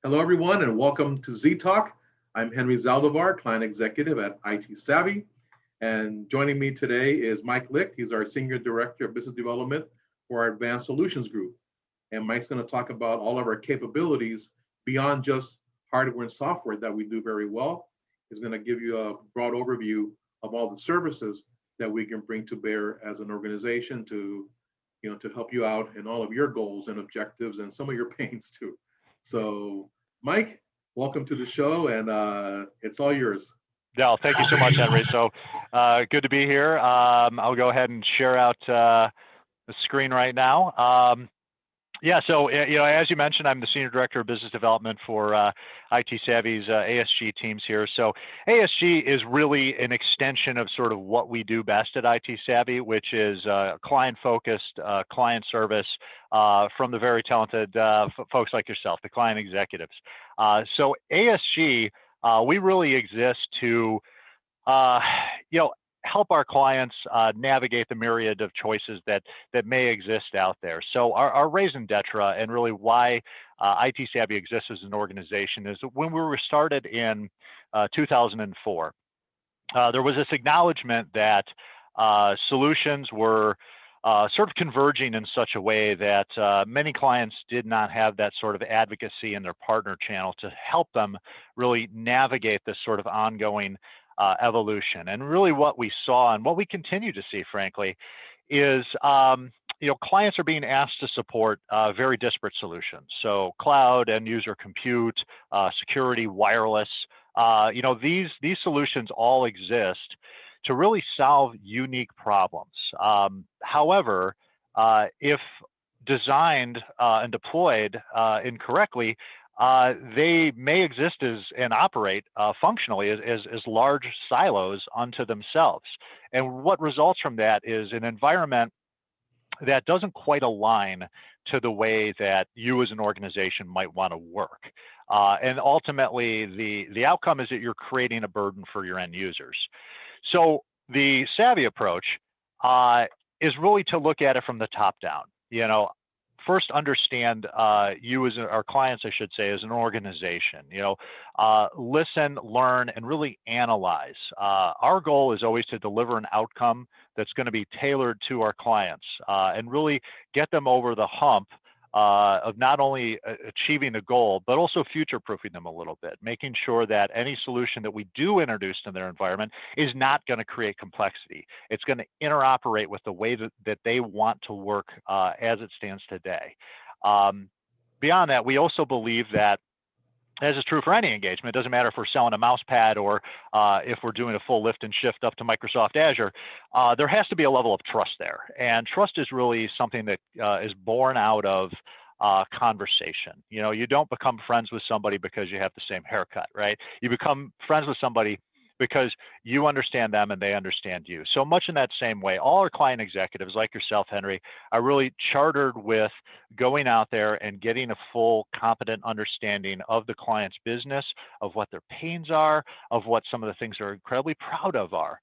Hello, everyone, and welcome to Z Talk. I'm Henry Zaldivar, Client Executive at ITsavvy. And joining me today is Mike Licht. He's our Senior Director of Business Development for our Advanced Solutions Group. And Mike's going to talk about all of our capabilities beyond just hardware and software that we do very well. He's going to give you a broad overview of all the services that we can bring to bear as an organization to help you out in all of your goals and objectives and some of your pains too. So, Mike, welcome to the show, and it's all yours. Yeah, thank you so much, Henry. So good to be here. I'll go ahead and share out the screen right now. So as you mentioned, I'm the Senior Director of Business Development for ITsavvy's ASG teams here. So ASG is really an extension of sort of what we do best at ITsavvy, which is client-focused client service from the very talented folks like yourself, the client executives. So ASG, we really exist to help our clients navigate the myriad of choices that may exist out there. So our raison d'etre and really why ITsavvy exists as an organization is that when we were started in 2004, there was this acknowledgement that solutions were sort of converging in such a way that many clients did not have that sort of advocacy in their partner channel to help them really navigate this sort of ongoing evolution. And really what we saw and what we continue to see, frankly, is clients are being asked to support very disparate solutions. So cloud, end user compute, security, wireless, these solutions all exist to really solve unique problems. However, if designed and deployed incorrectly, they may exist and operate functionally as large silos unto themselves. And what results from that is an environment that doesn't quite align to the way that you as an organization might want to work. And ultimately, the outcome is that you're creating a burden for your end users. So the savvy approach is really to look at it from the top down. First understand you as our clients, I should say, as an organization. Listen, learn, and really analyze. Our goal is always to deliver an outcome that's going to be tailored to our clients and really get them over the hump of not only achieving the goal, but also future-proofing them a little bit, making sure that any solution that we do introduce in their environment is not going to create complexity. It's going to interoperate with the way that they want to work as it stands today. Beyond that, we also believe that, as is true for any engagement, it doesn't matter if we're selling a mouse pad or if we're doing a full lift and shift up to Microsoft Azure, there has to be a level of trust there. And trust is really something that is born out of conversation. You don't become friends with somebody because you have the same haircut, right? You become friends with somebody because you understand them and they understand you. So much in that same way, all our client executives like yourself, Henry, are really chartered with going out there and getting a full, competent understanding of the client's business, of what their pains are, of what some of the things they're incredibly proud of are.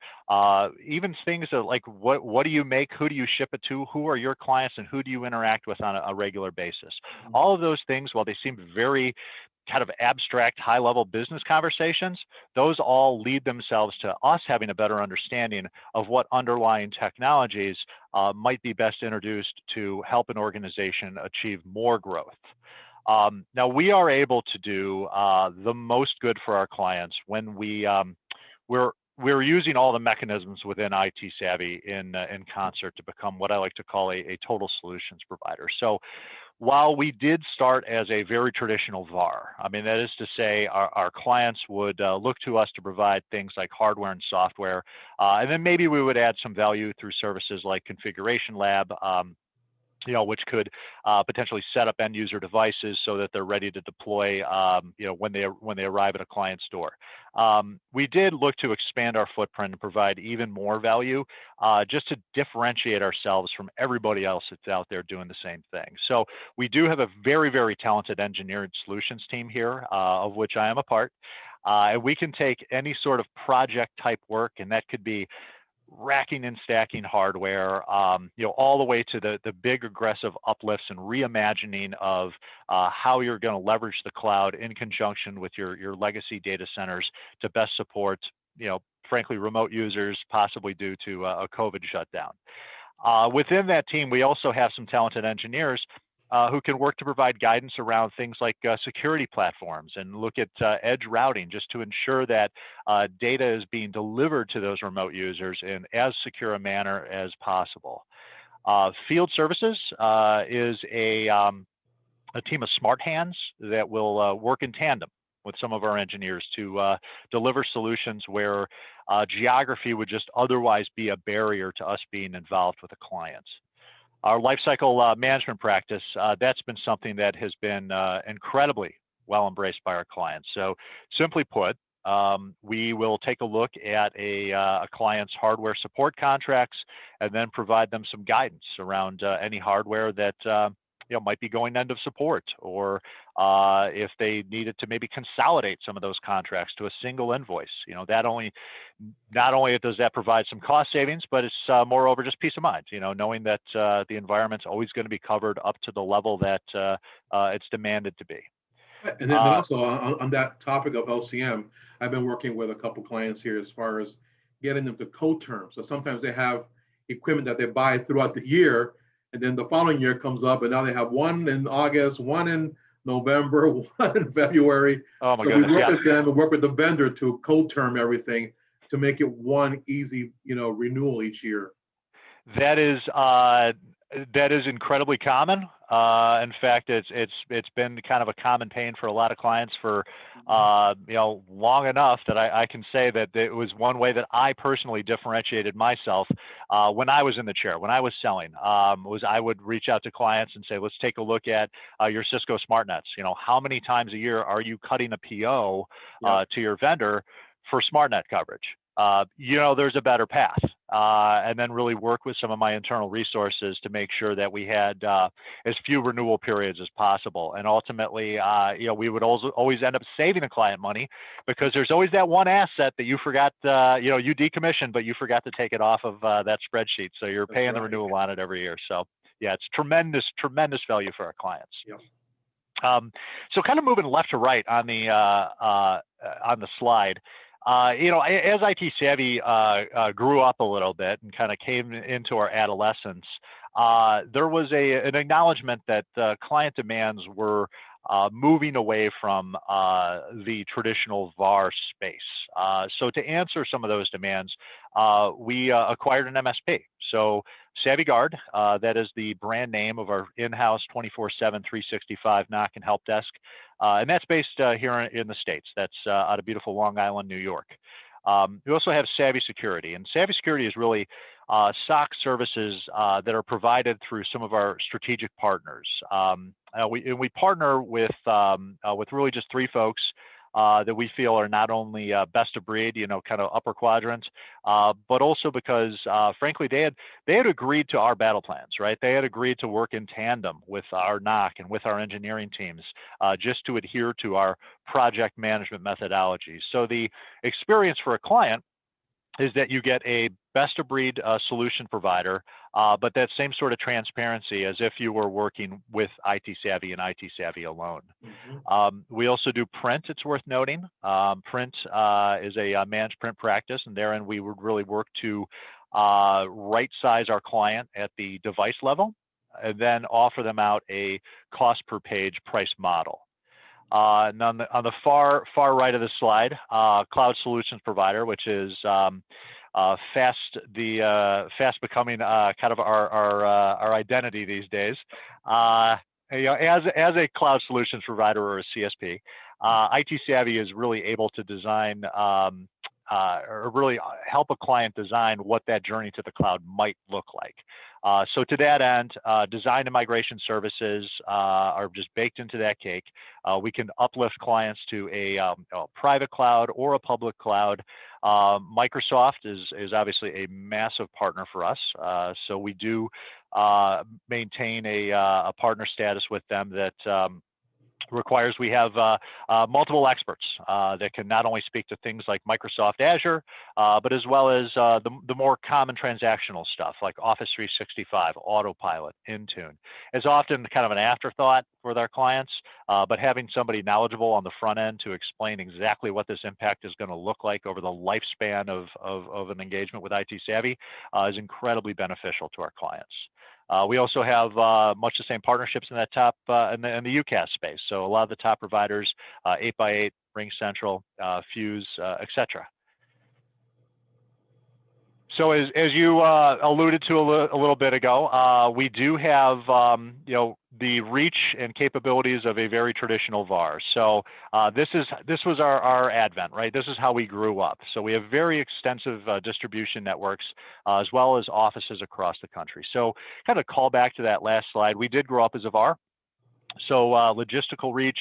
Even things like what do you make, who do you ship it to, who are your clients, and who do you interact with on a regular basis. All of those things, while they seem very kind of abstract, high-level business conversations, those all lead themselves to us having a better understanding of what underlying technologies might be best introduced to help an organization achieve more growth. Now, we are able to do the most good for our clients when we're using all the mechanisms within ITsavvy in concert to become what I like to call a total solutions provider. So while we did start as a very traditional VAR, I mean, that is to say our clients would look to us to provide things like hardware and software, and then maybe we would add some value through services like Configuration Lab, which could potentially set up end user devices so that they're ready to deploy, when they arrive at a client's door. We did look to expand our footprint and provide even more value, just to differentiate ourselves from everybody else that's out there doing the same thing. So we do have a very, very talented engineering solutions team here, of which I am a part. And we can take any sort of project type work, and that could be racking and stacking hardware, all the way to the big aggressive uplifts and reimagining of how you're going to leverage the cloud in conjunction with your legacy data centers to best support, frankly, remote users, possibly due to a COVID shutdown. Within that team, we also have some talented engineers who can work to provide guidance around things like security platforms and look at edge routing just to ensure that data is being delivered to those remote users in as secure a manner as possible. Field services is a team of smart hands that will work in tandem with some of our engineers to deliver solutions where geography would just otherwise be a barrier to us being involved with a client. Our lifecycle management practice, that's been something that has been incredibly well embraced by our clients. So simply put, we will take a look at a client's hardware support contracts and then provide them some guidance around any hardware that might be going end of support, or if they needed to maybe consolidate some of those contracts to a single invoice. Not only does that provide some cost savings, but it's moreover just peace of mind. Knowing that the environment's always going to be covered up to the level that it's demanded to be. And then also on that topic of LCM, I've been working with a couple clients here as far as getting them to code terms. So sometimes they have equipment that they buy throughout the year, and then the following year comes up, and now they have one in August, one in November, one in February. Oh my so goodness, we work with them and work with the vendor to code term everything to make it one easy, renewal each year. That is incredibly common. In fact, it's been kind of a common pain for a lot of clients for long enough that I can say that it was one way that I personally differentiated myself when I was in the chair, when I was selling. Was I would reach out to clients and say, let's take a look at your Cisco SmartNets. How many times a year are you cutting a PO to your vendor for SmartNet coverage? There's a better path, and then really work with some of my internal resources to make sure that we had as few renewal periods as possible. And ultimately, we would always end up saving the client money, because there's always that one asset that you forgot, you decommissioned, but you forgot to take it off of that spreadsheet. So you're paying the renewal on it every year. So yeah, it's tremendous value for our clients. Yep. So kind of moving left to right on the slide. As ITsavvy grew up a little bit and kind of came into our adolescence, there was an acknowledgement that client demands were moving away from the traditional VAR space. So to answer some of those demands, we acquired an MSP. So savvyGuard, that is the brand name of our in-house 24/7, 365 knock and help desk. And that's based here in the States. That's out of beautiful Long Island, New York. We also have Savvy Security, and Savvy Security is really SOC services that are provided through some of our strategic partners. We partner with really just three folks that we feel are not only best of breed, kind of upper quadrant, but also because, frankly, they had agreed to our battle plans, right? They had agreed to work in tandem with our NOC and with our engineering teams, just to adhere to our project management methodology. So the experience for a client is that you get a best of breed solution provider, but that same sort of transparency as if you were working with ITsavvy and ITsavvy alone. Mm-hmm. We also do print, it's worth noting. Print is a managed print practice, and therein we would really work to right size our client at the device level, and then offer them out a cost per page price model. And on the far right of the slide, cloud solutions provider, which is fast becoming kind of our identity these days. As a cloud solutions provider or a CSP, ITsavvy is really able to design or really help a client design what that journey to the cloud might look like. So to that end, design and migration services are just baked into that cake. We can uplift clients to a private cloud or a public cloud. Microsoft is obviously a massive partner for us. So we do maintain a partner status with them that requires we have multiple experts that can not only speak to things like Microsoft Azure, but as well as the more common transactional stuff like Office 365, Autopilot, Intune. It's often kind of an afterthought for our clients, but having somebody knowledgeable on the front end to explain exactly what this impact is going to look like over the lifespan of an engagement with ITsavvy is incredibly beneficial to our clients. We also have much the same partnerships in that top in the UCaaS space. So a lot of the top providers, 8x8, RingCentral, Fuse, etc. So as you alluded to a little bit ago, we do have the reach and capabilities of a very traditional VAR. So this was our advent, right? This is how we grew up. So we have very extensive distribution networks as well as offices across the country. So kind of call back to that last slide. We did grow up as a VAR. So logistical reach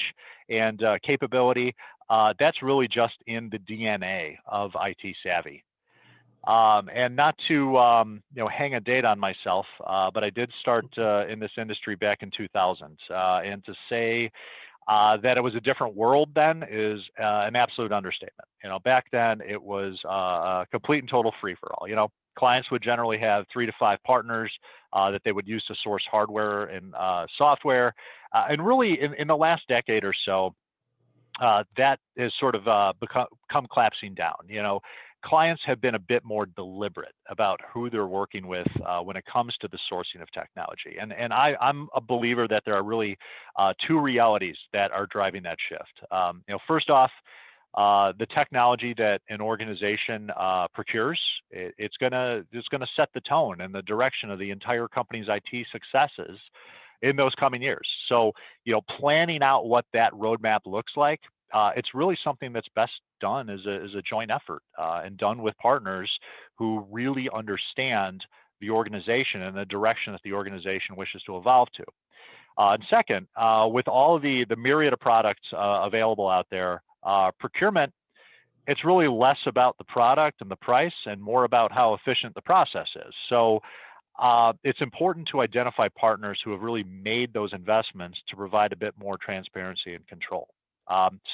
and capability, that's really just in the DNA of ITsavvy. And not to hang a date on myself, but I did start in this industry back in 2000, and to say that it was a different world then is an absolute understatement. Back then it was a complete and total free for all. Clients would generally have 3 to 5 partners that they would use to source hardware and software, and really in the last decade or so, that has sort of come collapsing down. Clients have been a bit more deliberate about who they're working with when it comes to the sourcing of technology. And I'm a believer that there are really 2 realities that are driving that shift. First off, the technology that an organization procures, it's gonna set the tone and the direction of the entire company's IT successes in those coming years. So, planning out what that roadmap looks like, it's really something that's best done as a joint effort and done with partners who really understand the organization and the direction that the organization wishes to evolve to. And second, with all of the myriad of products available out there, procurement, it's really less about the product and the price and more about how efficient the process is. So it's important to identify partners who have really made those investments to provide a bit more transparency and control.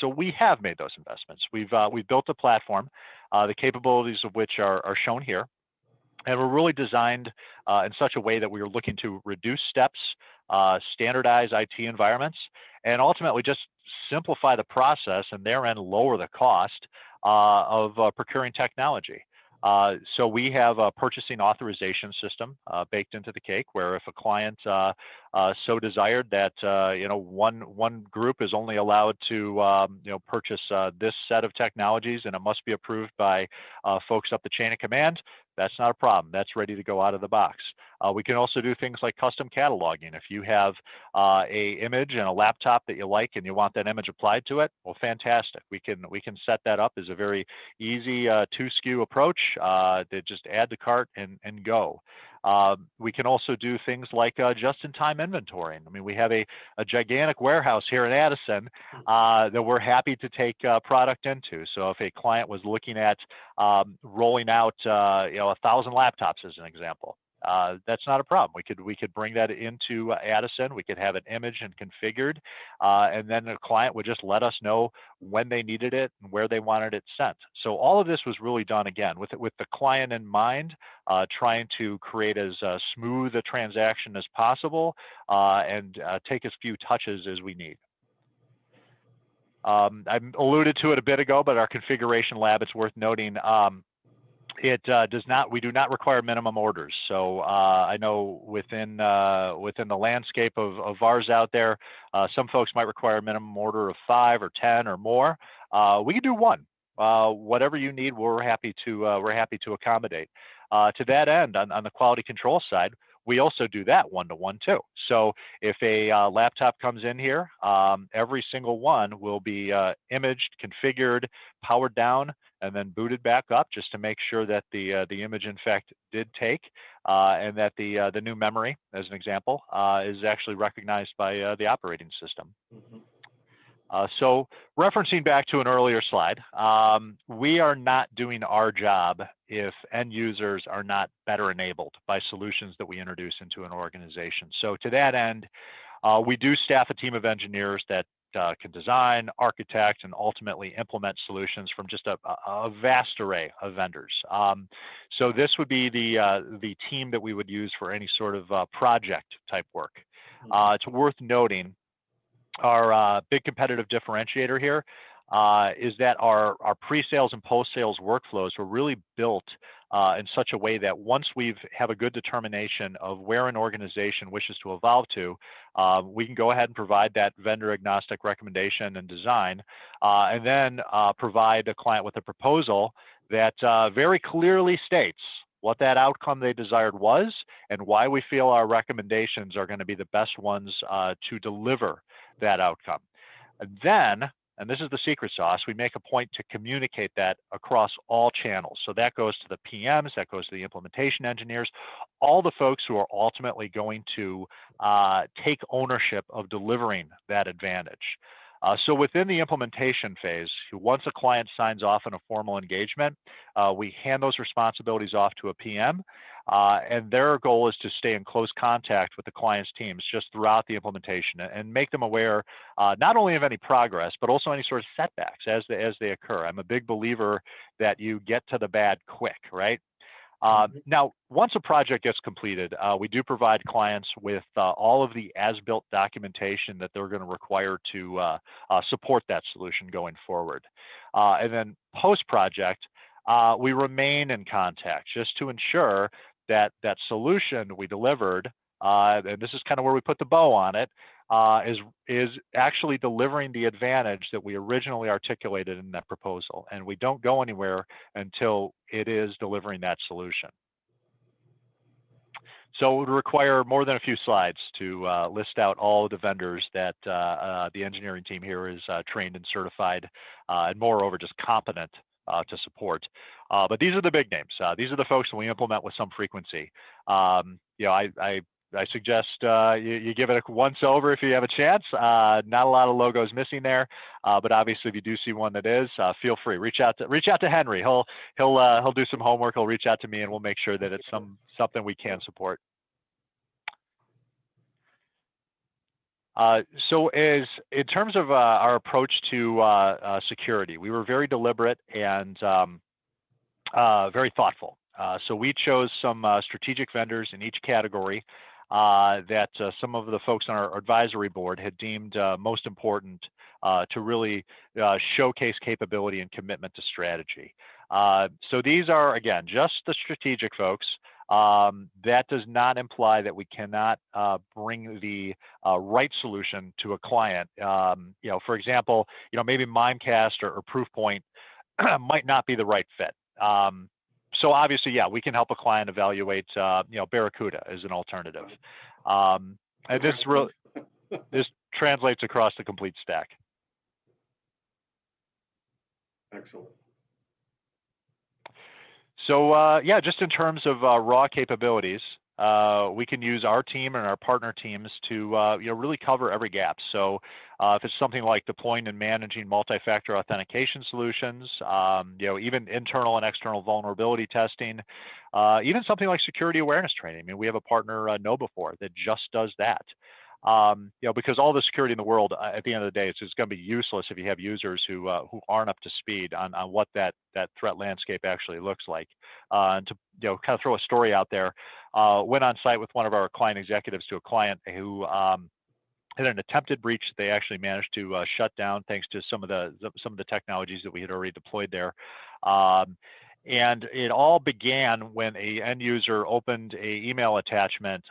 So we have made those investments. We've built a platform, the capabilities of which are shown here, and we're really designed in such a way that we are looking to reduce steps, standardize IT environments, and ultimately just simplify the process and therein lower the cost of procuring technology. So we have a purchasing authorization system baked into the cake, where if a client so desired that one group is only allowed to purchase this set of technologies and it must be approved by folks up the chain of command, that's not a problem. That's ready to go out of the box. We can also do things like custom cataloging. If you have a image and a laptop that you like and you want that image applied to it, well, fantastic. We can set that up as a very easy 2 SKU approach to just add to cart and go. We can also do things like just-in-time inventorying. I mean, we have a gigantic warehouse here in Addison that we're happy to take product into. So if a client was looking at rolling out 1,000 laptops as an example, that's not a problem. We could bring that into Addison. We could have it imaged and configured, and then the client would just let us know when they needed it and where they wanted it sent. So all of this was really done again with the client in mind, trying to create as smooth a transaction as possible and take as few touches as we need. I alluded to it a bit ago, but our configuration lab, it's worth noting, we do not require minimum orders. So I know within the landscape of VARs out there, some folks might require a minimum order of 5 or 10 or more. We can do 1. Whatever you need, we're happy to accommodate. To that end, on the quality control side, we also do that 1-to-1 too. So if a laptop comes in here, every single one will be imaged, configured, powered down, and then booted back up just to make sure that the image in fact did take, and that the new memory, as an example, is actually recognized by the operating system. Mm-hmm. So referencing back to an earlier slide, we are not doing our job if end users are not better enabled by solutions that we introduce into an organization. So to that end, we do staff a team of engineers that can design, architect, and ultimately implement solutions from just a vast array of vendors. So this would be the team that we would use for any sort of project type work. It's worth noting our big competitive differentiator here is that our pre-sales and post-sales workflows were really built in such a way that once we have a good determination of where an organization wishes to evolve to, we can go ahead and provide that vendor agnostic recommendation and design, and then provide the client with a proposal that very clearly states what that outcome they desired was and why we feel our recommendations are going to be the best ones to deliver that outcome. And then, and this is the secret sauce, we make a point to communicate that across all channels. So that goes to the PMs, that goes to the implementation engineers, all the folks who are ultimately going to take ownership of delivering that advantage. So within the implementation phase, once a client signs off on a formal engagement, we hand those responsibilities off to a PM, and their goal is to stay in close contact with the client's teams just throughout the implementation and make them aware not only of any progress, but also any sort of setbacks as they occur. I'm a big believer that you get to the bad quick, right? Now, once a project gets completed, we do provide clients with all of the as-built documentation that they're going to require to support that solution going forward. And then post-project, we remain in contact just to ensure that that solution we delivered, and this is kind of where we put the bow on it, is actually delivering the advantage that we originally articulated in that proposal. And we don't go anywhere until it is delivering that solution. So it would require more than a few slides to list out all of the vendors that the engineering team here is trained and certified, and moreover, just competent to support. But these are the big names. These are the folks that we implement with some frequency. You know, I suggest you give it a once over if you have a chance. Not a lot of logos missing there, but obviously if you do see one that is, feel free. Reach out to Henry. He'll do some homework. He'll reach out to me, and we'll make sure that it's something we can support. So in terms of our approach to security, we were very deliberate and very thoughtful. So we chose some strategic vendors in each category that some of the folks on our advisory board had deemed most important to really showcase capability and commitment to strategy. So these are, again, just the strategic folks. That does not imply that we cannot bring the right solution to a client. You know, for example, you know, maybe Mimecast or Proofpoint might not be the right fit. So obviously, yeah, we can help a client evaluate, you know, Barracuda as an alternative. And this translates across the complete stack. Excellent. So yeah, just in terms of raw capabilities, we can use our team and our partner teams to you know, really cover every gap. So if it's something like deploying and managing multi-factor authentication solutions, you know, even internal and external vulnerability testing, even something like security awareness training. I mean, we have a partner, KnowBe4, that just does that. You know, because all the security in the world, at the end of the day, it's going to be useless if you have users who aren't up to speed on what that threat landscape actually looks like. And to, you know, kind of throw a story out there, went on site with one of our client executives to a client who had an attempted breach. They actually managed to shut down thanks to some of the technologies that we had already deployed there. And it all began when a end user opened a email attachment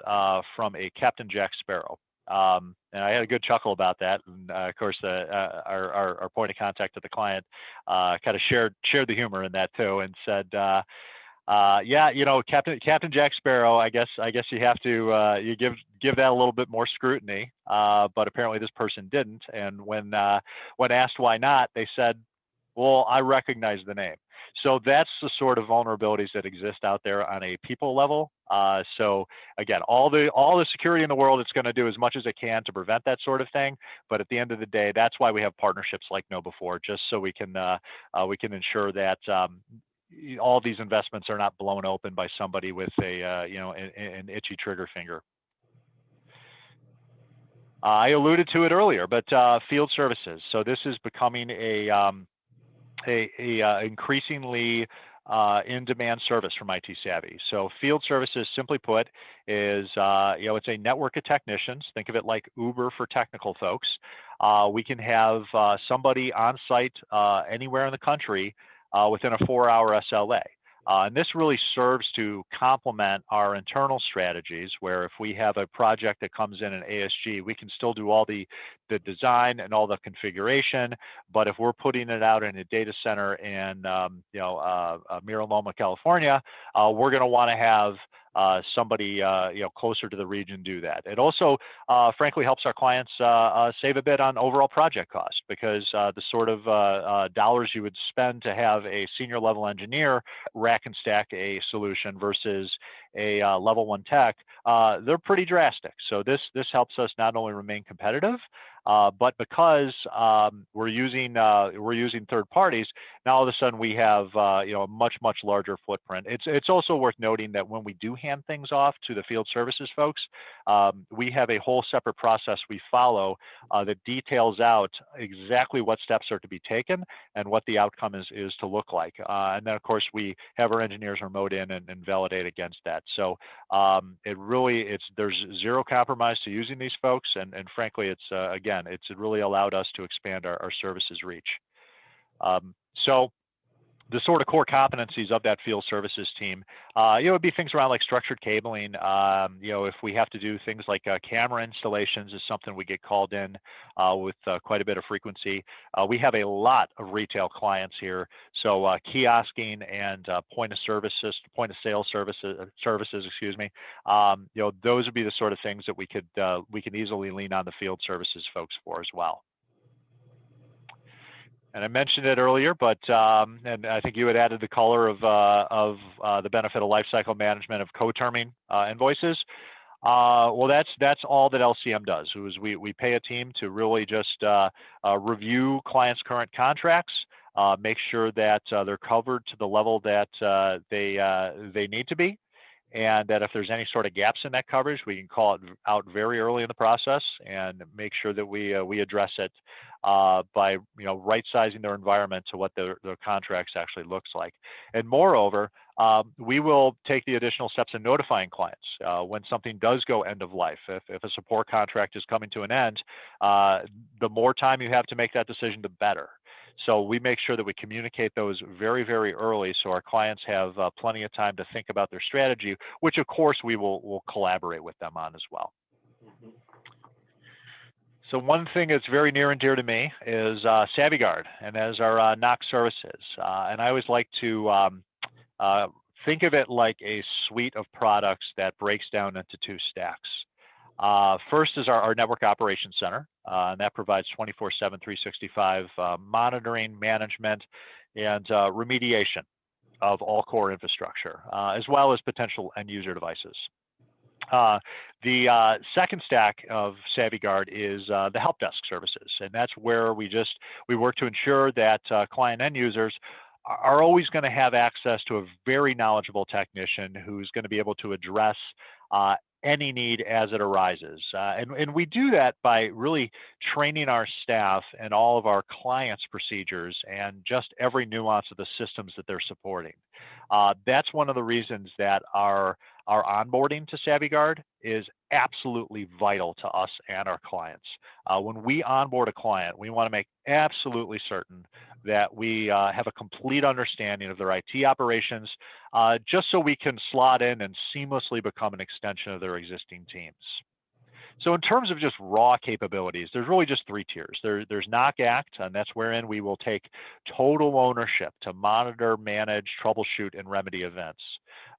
from a Captain Jack Sparrow. And I had a good chuckle about that. And of course, our point of contact at the client kind of shared the humor in that too, and said, "Yeah, you know, Captain Jack Sparrow. I guess you have to you give that a little bit more scrutiny." But apparently, this person didn't. And when asked why not, they said, "Well, I recognize the name." So that's the sort of vulnerabilities that exist out there on a people level. So again, all the security in the world, it's going to do as much as it can to prevent that sort of thing. But at the end of the day, that's why we have partnerships like KnowBe4, just so we can ensure that all these investments are not blown open by somebody with a you know, an itchy trigger finger. I alluded to it earlier, but field services. So this is becoming a increasingly in-demand service from ITsavvy. So field services, simply put, is it's a network of technicians. Think of it like Uber for technical folks. We can have somebody on site anywhere in the country within a 4-hour SLA. And this really serves to complement our internal strategies, where if we have a project that comes in an ASG, we can still do all the design and all the configuration. But if we're putting it out in a data center in Mira Loma, California, we're going to want to have somebody closer to the region do that. It also, frankly, helps our clients save a bit on overall project cost, because the sort of dollars you would spend to have a senior level engineer rack and stack a solution versus a level 1 tech, they're pretty drastic. So this helps us not only remain competitive, but because we're using third parties, now all of a sudden we have a much larger footprint. It's also worth noting that when we do hand things off to the field services folks, we have a whole separate process we follow that details out exactly what steps are to be taken and what the outcome is to look like. And then of course we have our engineers remote in and validate against that. So there's zero compromise to using these folks, and frankly, it's really allowed us to expand our services reach. So the sort of core competencies of that field services team, would be things around like structured cabling. If we have to do things like camera installations is something we get called in with quite a bit of frequency. We have a lot of retail clients here, so kiosking and point of sale services, excuse me. Those would be the sort of things that we can easily lean on the field services folks for as well. And I mentioned it earlier, but and I think you had added the color of the benefit of lifecycle management of co-terming invoices. Well, that's all that LCM does. Is we pay a team to really just review clients' current contracts, make sure that they're covered to the level that they need to be, and that if there's any sort of gaps in that coverage, we can call it out very early in the process and make sure that we address it by right-sizing their environment to what their contracts actually looks like. And moreover, we will take the additional steps in notifying clients when something does go end of life. If a support contract is coming to an end, the more time you have to make that decision, the better. So we make sure that we communicate those very early, so our clients have plenty of time to think about their strategy, which of course we will collaborate with them on as well. Mm-hmm. So one thing that's very near and dear to me is savvyGuard, and as our NOC services. And I always like to think of it like a suite of products that breaks down into 2 stacks. First is our Network Operations Center, and that provides 24/7, 365 monitoring, management, and remediation of all core infrastructure, as well as potential end user devices. The second stack of savvyGuard is the help desk services, and that's where we work to ensure that client end users are always going to have access to a very knowledgeable technician who's going to be able to address any need as it arises. And we do that by really training our staff and all of our clients' procedures and just every nuance of the systems that they're supporting. That's one of the reasons that our onboarding to savvyGuard is absolutely vital to us and our clients. When we onboard a client, we want to make absolutely certain that we have a complete understanding of their IT operations, just so we can slot in and seamlessly become an extension of their existing teams. So in terms of just raw capabilities, there's really just 3 tiers. There's NOC Act, and that's wherein we will take total ownership to monitor, manage, troubleshoot, and remedy events.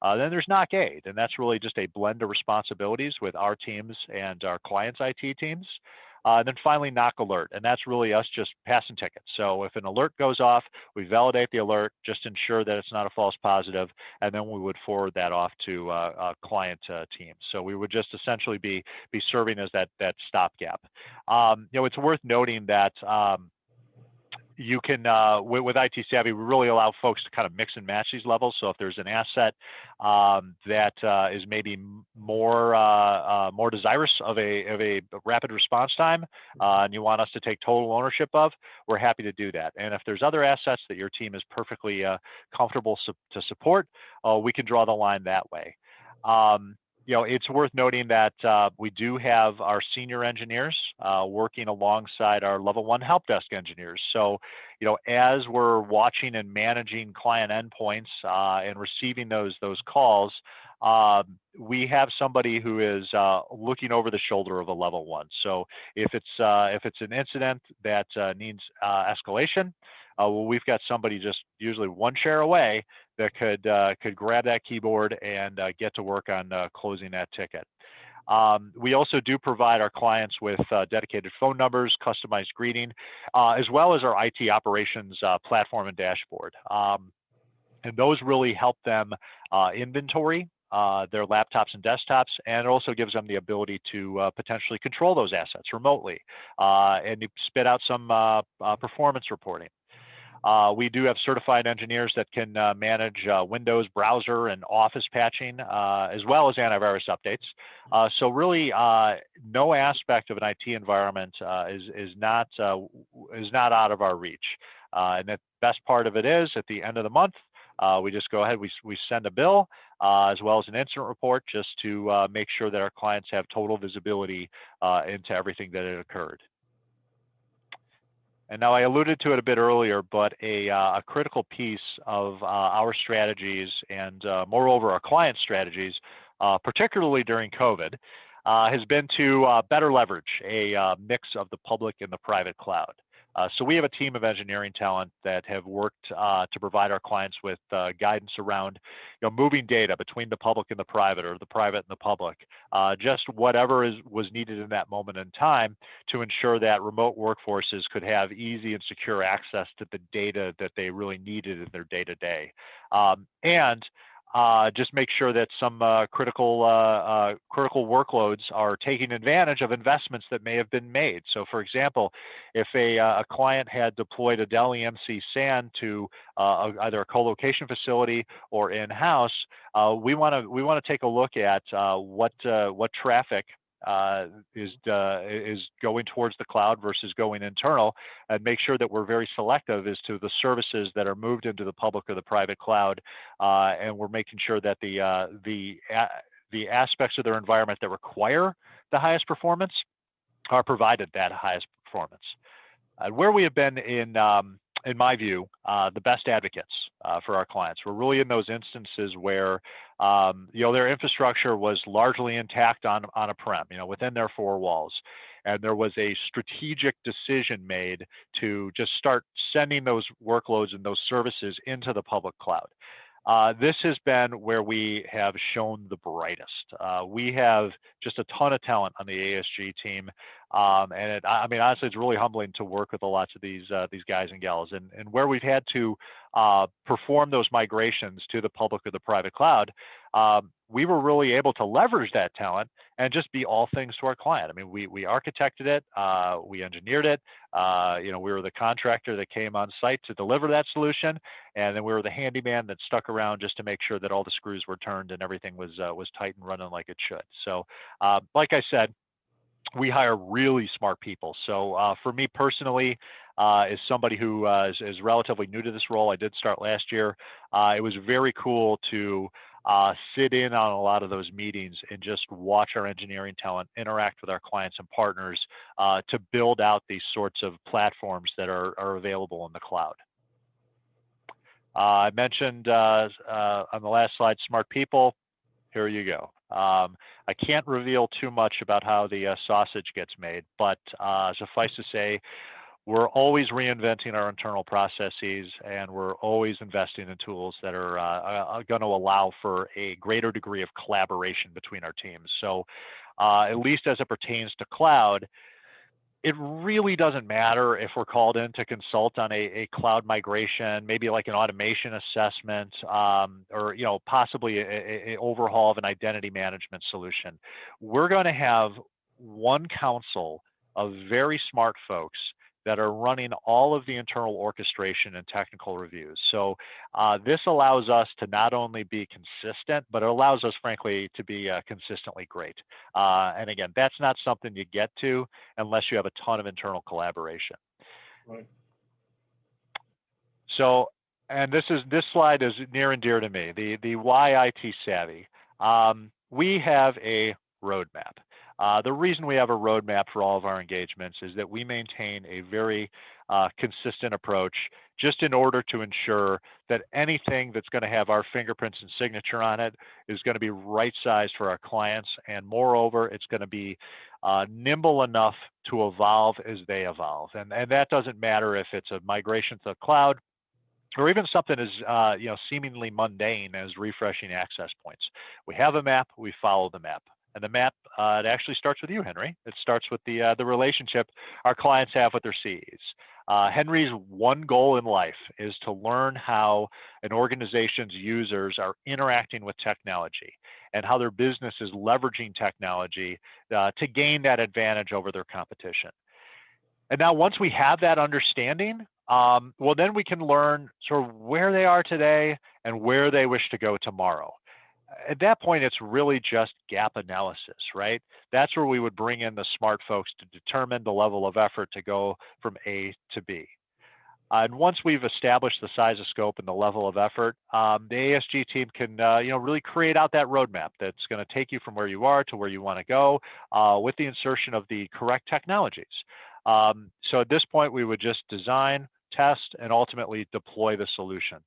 Then there's NOC Aid, and that's really just a blend of responsibilities with our teams and our clients' IT teams. And then finally, NOC Alert, and that's really us just passing tickets. So if an alert goes off, we validate the alert, just ensure that it's not a false positive, and then we would forward that off to client teams. So we would just essentially be serving as that stopgap. It's worth noting that you can, with ITsavvy, we really allow folks to kind of mix and match these levels. So if there's an asset that is maybe more desirous of a rapid response time, and you want us to take total ownership of, we're happy to do that. And if there's other assets that your team is perfectly comfortable to support, we can draw the line that way. It's worth noting that we do have our senior engineers working alongside our level 1 help desk engineers. So, as we're watching and managing client endpoints and receiving those calls, we have somebody who is looking over the shoulder of a level 1. So if it's an incident that needs escalation, well, we've got somebody just usually one chair away that could grab that keyboard and get to work on closing that ticket. We also do provide our clients with dedicated phone numbers, customized greeting, as well as our IT operations platform and dashboard. And those really help them inventory their laptops and desktops, and it also gives them the ability to potentially control those assets remotely and spit out some performance reporting. We do have certified engineers that can manage Windows browser and Office patching, as well as antivirus updates. So really, no aspect of an IT environment is not out of our reach. And the best part of it is, at the end of the month, we just go ahead, we send a bill, as well as an incident report, just to make sure that our clients have total visibility into everything that had occurred. And now I alluded to it a bit earlier, but a critical piece of our strategies and moreover our client strategies, particularly during COVID, has been to better leverage a mix of the public and the private cloud. So we have a team of engineering talent that have worked to provide our clients with guidance around moving data between the public and the private, or the private and the public, just whatever was needed in that moment in time to ensure that remote workforces could have easy and secure access to the data that they really needed in their day-to-day. And just make sure that some critical workloads are taking advantage of investments that may have been made. So, for example, if a client had deployed a Dell EMC SAN to either a co-location facility or in-house, we want to take a look at what traffic is going towards the cloud versus going internal, and make sure that we're very selective as to the services that are moved into the public or the private cloud, and we're making sure that the aspects of their environment that require the highest performance are provided that highest performance. Where we have been in my view, the best advocates for our clients. We're really in those instances where their infrastructure was largely intact on a prem, within their four walls, and there was a strategic decision made to just start sending those workloads and those services into the public cloud. This has been where we have shown the brightest. We have just a ton of talent on the ASG team, and honestly, it's really humbling to work with lots of these guys and gals. And where we've had to perform those migrations to the public or the private cloud, we were really able to leverage that talent and just be all things to our client. I mean, we architected it, we engineered it. We were the contractor that came on site to deliver that solution, and then we were the handyman that stuck around just to make sure that all the screws were turned and everything was tight and running like it should. So, like I said, we hire really smart people. So for me personally, as somebody who is relatively new to this role, I did start last year. It was very cool to sit in on a lot of those meetings and just watch our engineering talent interact with our clients and partners to build out these sorts of platforms that are available in the cloud. I mentioned on the last slide, smart people. Here you go. I can't reveal too much about how the sausage gets made, but suffice to say, we're always reinventing our internal processes, and we're always investing in tools that are going to allow for a greater degree of collaboration between our teams. So at least as it pertains to cloud, it really doesn't matter if we're called in to consult on a cloud migration, maybe like an automation assessment, or possibly an overhaul of an identity management solution. We're going to have one council of very smart folks that are running all of the internal orchestration and technical reviews. So this allows us to not only be consistent, but it allows us, frankly, to be consistently great. And again, that's not something you get to unless you have a ton of internal collaboration. Right. So, and this slide is near and dear to me, the why ITsavvy. We have a roadmap. The reason we have a roadmap for all of our engagements is that we maintain a very consistent approach just in order to ensure that anything that's going to have our fingerprints and signature on it is going to be right sized for our clients. And moreover, it's going to be nimble enough to evolve as they evolve. And that doesn't matter if it's a migration to the cloud, or even something as seemingly mundane as refreshing access points. We have a map, we follow the map. And the map, it actually starts with you, Henry. It starts with the relationship our clients have with their CEs. Henry's one goal in life is to learn how an organization's users are interacting with technology and how their business is leveraging technology to gain that advantage over their competition. And now once we have that understanding, well, then we can learn sort of where they are today and where they wish to go tomorrow. At that point, it's really just gap analysis, right? That's where we would bring in the smart folks to determine the level of effort to go from A to B. And once we've established the size of scope and the level of effort, the ASG team can really create out that roadmap that's going to take you from where you are to where you want to go with the insertion of the correct technologies. So at this point, we would just design, test, and ultimately deploy the solution.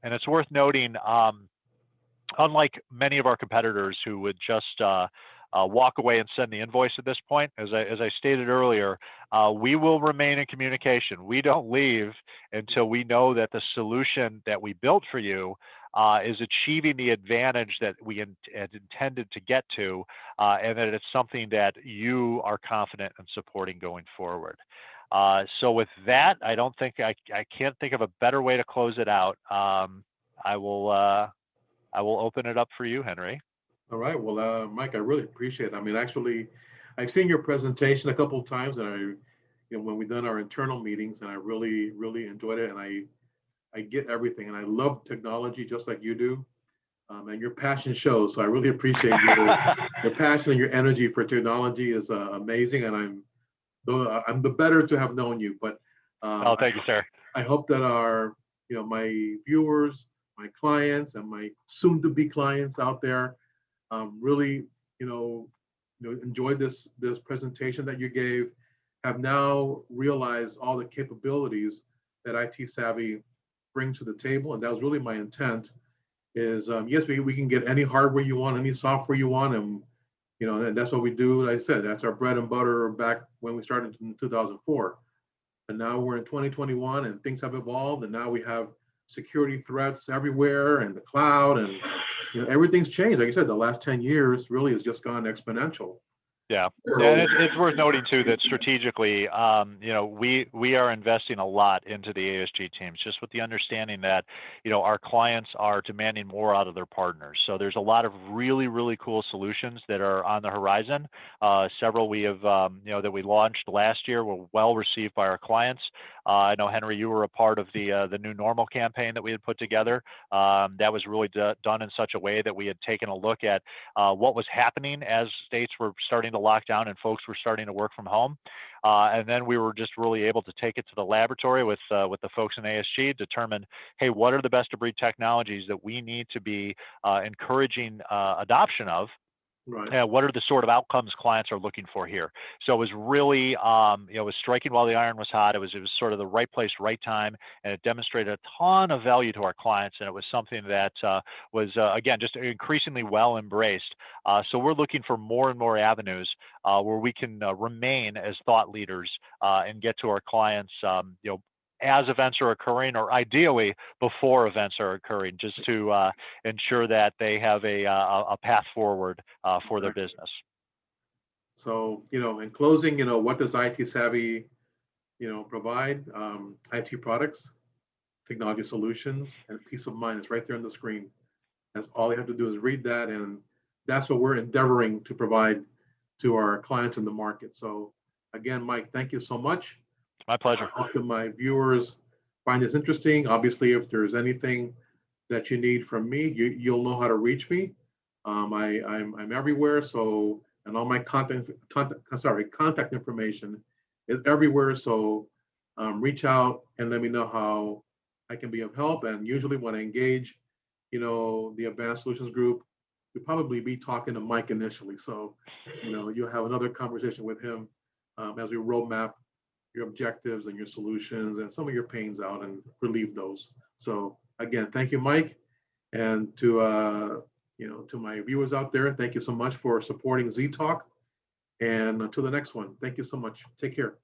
And it's worth noting, unlike many of our competitors who would just walk away and send the invoice at this point, as I stated earlier, we will remain in communication. We don't leave until we know that the solution that we built for you is achieving the advantage that we had intended to get to, and that it's something that you are confident in supporting going forward. So with that, I can't think of a better way to close it out. I will open it up for you, Henry. All right. Well, Mike, I really appreciate it. I mean, actually, I've seen your presentation a couple of times, and when we've done our internal meetings, and I really, really enjoyed it. And I get everything, and I love technology just like you do, and your passion shows. So I really appreciate your passion and your energy for technology is amazing, and I'm the better to have known you. But oh, thank you, sir. I hope that my viewers, my clients, and my soon-to-be clients out there really, enjoyed this presentation that you gave, have now realized all the capabilities that ITsavvy brings to the table. And that was really my intent is, yes, we can get any hardware you want, any software you want. And, and that's what we do. Like I said, that's our bread and butter back when we started in 2004. And now we're in 2021 and things have evolved. And now we have security threats everywhere and the cloud, and everything's changed. Like I said, the last 10 years really has just gone exponential. Yeah, So, and it's worth noting too that strategically, we are investing a lot into the ASG teams, just with the understanding that our clients are demanding more out of their partners. So there's a lot of really, really cool solutions that are on the horizon. Several we have, that we launched last year were well received by our clients. I know, Henry, you were a part of the new normal campaign that we had put together. That was really done in such a way that we had taken a look at what was happening as states were starting to lock down and folks were starting to work from home. And then we were just really able to take it to the laboratory with the folks in ASG, determine, hey, what are the best of breed technologies that we need to be encouraging adoption of? right. What are the sort of outcomes clients are looking for here? So it was really, it was striking while the iron was hot. It was sort of the right place, right time, and it demonstrated a ton of value to our clients. And it was something that was, again, just increasingly well embraced. So we're looking for more and more avenues where we can remain as thought leaders and get to our clients, as events are occurring, or ideally before events are occurring, just to ensure that they have a path forward for their business. So, in closing, what does ITsavvy, provide? IT products, technology solutions, and peace of mind. It's right there on the screen. That's all you have to do is read that, and that's what we're endeavoring to provide to our clients in the market. So again, Mike, thank you so much. My pleasure. I hope that my viewers find this interesting. Obviously, if there's anything that you need from me, you'll know how to reach me. I'm everywhere, so and all my contact information is everywhere. So reach out and let me know how I can be of help. And usually when I engage, the Advanced Solutions Group, you'll probably be talking to Mike initially. So, you'll have another conversation with him as we roadmap your objectives and your solutions and some of your pains out and relieve those. So again, thank you, Mike. And to my viewers out there, thank you so much for supporting Z Talk. And until the next one, thank you so much. Take care.